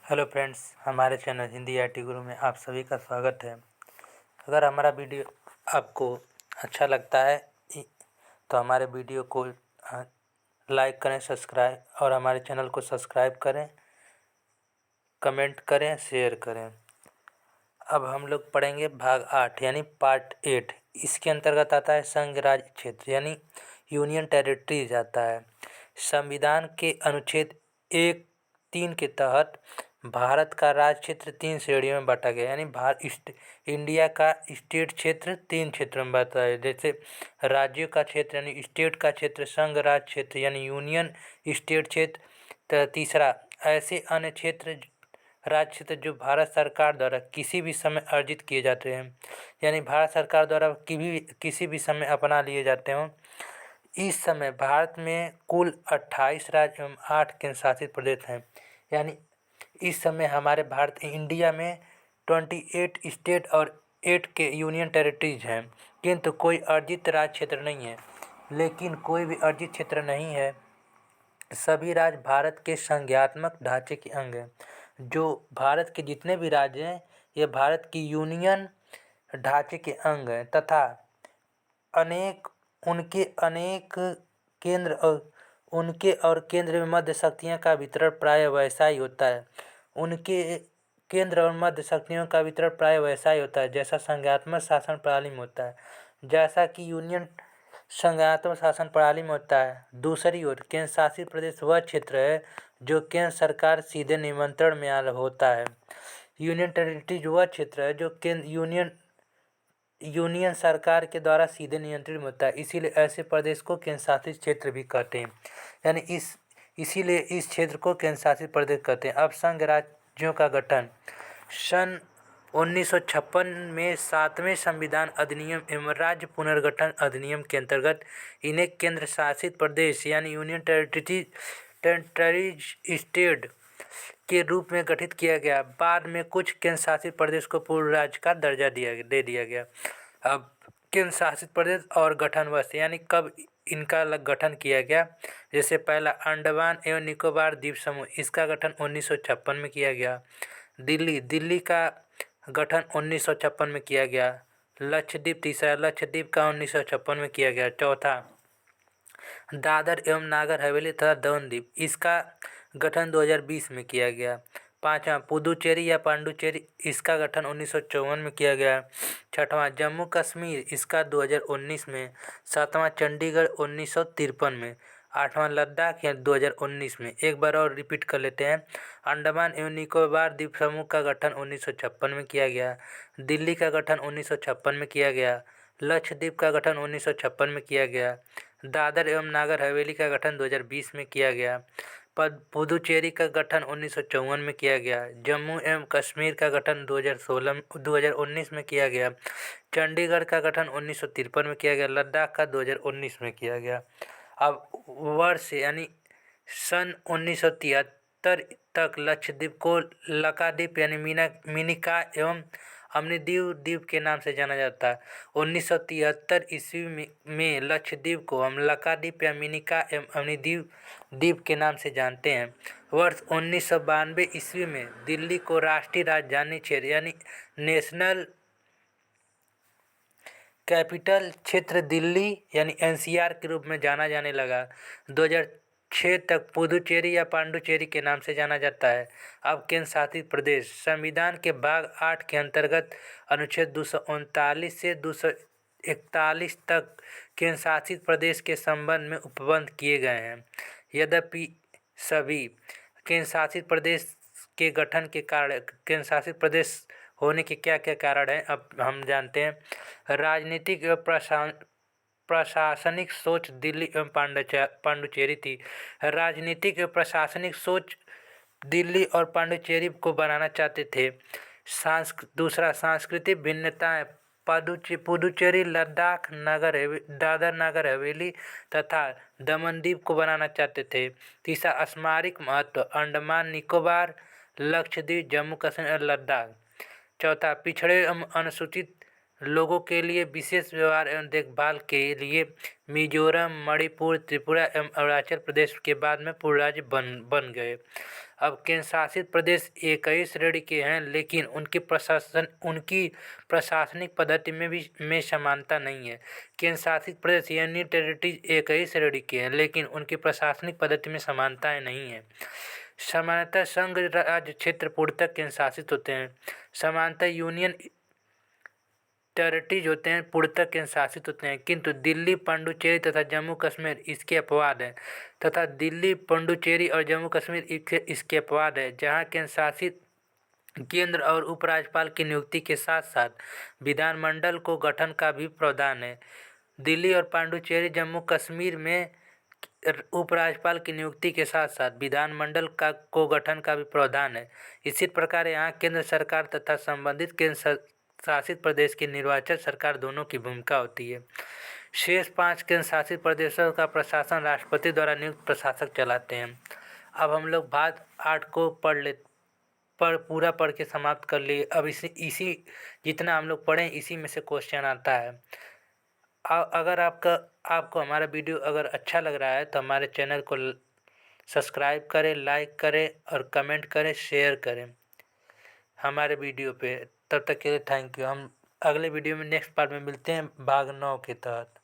Hello friends, हमारे channel Hindi I T गुरु में आप सभी का स्वागत है। अगर हमारा वीडियो आपको अच्छा लगता है तो हमारे वीडियो को लाइक करें, सब्सक्राइब और हमारे चैनल को सब्सक्राइब करें, कमेंट करें, शेयर करें। अब हम लोग पढ़ेंगे भाग 8 यानी पार्ट 8। इसके अंतर्गत आता है संघ राज्य क्षेत्र यानी यूनियन टेरिटरीज आता है। संविधान के अनुच्छेद 1(3) के तहत भारत का राज्य क्षेत्र 3 श्रेणियों में बांटा गया यानी इंडिया का स्टेट क्षेत्र 3 क्षेत्रों में बांटा है। जैसे राज्यों का क्षेत्र यानी स्टेट का क्षेत्र, संघ राज्य क्षेत्र यानी यूनियन स्टेट क्षेत्र। तीसरा, ऐसे अन्य क्षेत्र राज्य क्षेत्र जो भारत सरकार द्वारा किसी भी समय अर्जित किए जाते हैं यानी भारत सरकार द्वारा किसी भी समय अपना लिए जाते हों। इस समय भारत में कुल 28 राज्य एवं 8 केंद्र शासित प्रदेश हैं। यानी इस समय हमारे भारत इंडिया में 28 स्टेट और 8 के यूनियन टेरिटरीज हैं, किंतु कोई अर्जित राज्य क्षेत्र नहीं है। लेकिन कोई भी अर्जित क्षेत्र नहीं है, सभी राज्य भारत के संघीयात्मक ढांचे के अंग हैं। जो भारत के जितने भी राज्य हैं ये भारत की यूनियन ढांचे के अंग हैं तथा अनेक केंद्र में मध्य शक्तियों का वितरण प्राय वैसा ही होता है। उनके केंद्र और मध्य शक्तियों का वितरण प्राय वैसा ही होता है जैसा संघात्मक शासन प्रणाली में होता है। जैसा कि यूनियन संघात्मक शासन प्रणाली में होता है, दूसरी ओर केंद्र शासित प्रदेश वह क्षेत्र है जो केंद्र सरकार सीधे नियंत्रण में होता है। यूनियन टेरिटरीज वह क्षेत्र है जो यूनियन सरकार के द्वारा सीधे नियंत्रित होता है। इसीलिए ऐसे प्रदेश को केंद्र शासित क्षेत्र भी कहते हैं। यानी इसीलिए इस क्षेत्र को केंद्र शासित प्रदेश कहते हैं। अब संघ राज्यों का गठन सन 1956 में 7वें संविधान अधिनियम एवं राज्य पुनर्गठन अधिनियम के अंतर्गत इन्हें केंद्र शासित प्रदेश यानी यूनियन टेरिटरीज स्टेट के रूप में गठित किया गया। बाद में कुछ केंद्र शासित प्रदेश को पूर्ण राज्य का दर्जा दे दिया गया। अब केंद्र शासित प्रदेश और गठन वर्ष यानी कब इनका गठन किया गया। जैसे पहला, अंडमान एवं निकोबार द्वीप समूह, इसका गठन 1956 में किया गया। दिल्ली का गठन 1956 में किया गया। लक्षद्वीप, तीसरा लक्षद्वीप का 1956 में किया गया। चौथा, दादर एवं नागर हवेली तथा दमन द्वीप, इसका गठन 2020 में किया गया। पाँचवा, पुदुचेरी या पांडुचेरी, इसका गठन 1954 में किया गया। छठवां, जम्मू कश्मीर, इसका 2019 में। सातवां, चंडीगढ़ 1953 में। आठवां, लद्दाख या 2019 में। एक बार और रिपीट कर लेते हैं। अंडमान एवं निकोबार द्वीप समूह का गठन 1956 में किया गया। दिल्ली का गठन 1956 में किया गया। लक्षद्वीप का गठन 1956 में किया गया। दादर एवं नागर हवेली का गठन 2020 में किया गया। पुदुचेरी का गठन 1954 में किया गया। जम्मू एवं कश्मीर का गठन 2019 में किया गया। चंडीगढ़ का गठन 1953 में किया गया। लद्दाख का 2019 में किया गया। अब वर्ष यानी सन 1973 तक लक्षद्वीप को लकाद्वीप यानी मिनिकॉय एवं अमनीदीव द्वीप के नाम से जाना जाता है। 1973 ईस्वी में लक्षद्वीप को हम लकाद्वीप या मिनिकॉय एवं अमनीदीव द्वीप के नाम से जानते हैं। वर्ष 1992 ईस्वी में दिल्ली को राष्ट्रीय राजधानी क्षेत्र यानी नेशनल कैपिटल क्षेत्र दिल्ली यानी एनसीआर के रूप में जाना जाने लगा। 2006 तक पुदुचेरी या पांडुचेरी के नाम से जाना जाता है। अब केंद्र शासित प्रदेश संविधान के भाग 8 के अंतर्गत अनुच्छेद 239 से 241 तक केंद्र शासित प्रदेश के संबंध में उपबंध किए गए हैं। यद्यपि सभी केंद्र शासित प्रदेश के गठन के कारण केंद्र शासित प्रदेश होने के क्या क्या कारण हैं अब हम जानते हैं। राजनीतिक एवं प्रशासनिक सोच दिल्ली एवं पांडुचेरी थी। राजनीतिक एवं प्रशासनिक सोच दिल्ली और पांडुचेरी को बनाना चाहते थे। दूसरा, सांस्कृतिक भिन्नताएं पुदुचेरी, लद्दाख, दादर नगर हवेली तथा दमन द्वीप को बनाना चाहते थे। तीसरा, स्मारक महत्व अंडमान निकोबार, लक्षद्वीप, जम्मू कश्मीर और लद्दाख। चौथा, पिछड़े एवं अनुसूचित लोगों के लिए विशेष व्यवहार एवं देखभाल के लिए मिजोरम, मणिपुर, त्रिपुरा एवं अरुणाचल प्रदेश के बाद में पूर्ण राज्य बन गए। अब केंद्र शासित प्रदेश 21 श्रेणी के हैं, लेकिन उनकी प्रशासनिक पद्धति में समानता नहीं है। केंद्र शासित प्रदेश यूनियन टेरिटरीज 21 श्रेणी के हैं, लेकिन उनकी प्रशासनिक पद्धति में समानताएं नहीं है। सामान्यतः संघ राज्य क्षेत्र पूर्णतः केंद्र शासित होते हैं। सामान्यतः यूनियन टेरिटरीज होते हैं, पूर्णतः केंद्र शासित होते हैं, किंतु दिल्ली, पुडुचेरी तथा जम्मू कश्मीर इसके अपवाद हैं। तथा दिल्ली, पुडुचेरी और जम्मू कश्मीर इसके अपवाद है, जहाँ केंद्र शासित केंद्र और उपराज्यपाल की नियुक्ति के साथ साथ विधानमंडल को गठन का भी प्रावधान है। दिल्ली और पुडुचेरी, जम्मू कश्मीर में उपराज्यपाल की नियुक्ति के साथ साथ विधानमंडल को गठन का भी प्रावधान है। इसी प्रकार यहाँ केंद्र सरकार तथा संबंधित केंद्र शासित प्रदेश की निर्वाचन सरकार दोनों की भूमिका होती है। शेष 5 केंद्र शासित प्रदेशों का प्रशासन राष्ट्रपति द्वारा नियुक्त प्रशासक चलाते हैं। अब हम लोग भाग 8 को पूरा पढ़ के समाप्त कर लिए। अब इसी जितना हम लोग पढ़ें इसी में से क्वेश्चन आता है। अगर आपको हमारा वीडियो अगर अच्छा लग रहा है तो हमारे चैनल को सब्सक्राइब करें, लाइक करें और कमेंट करें, शेयर करें हमारे वीडियो पे। तब तक के लिए थैंक यू। हम अगले वीडियो में नेक्स्ट पार्ट में मिलते हैं भाग 9 के तहत।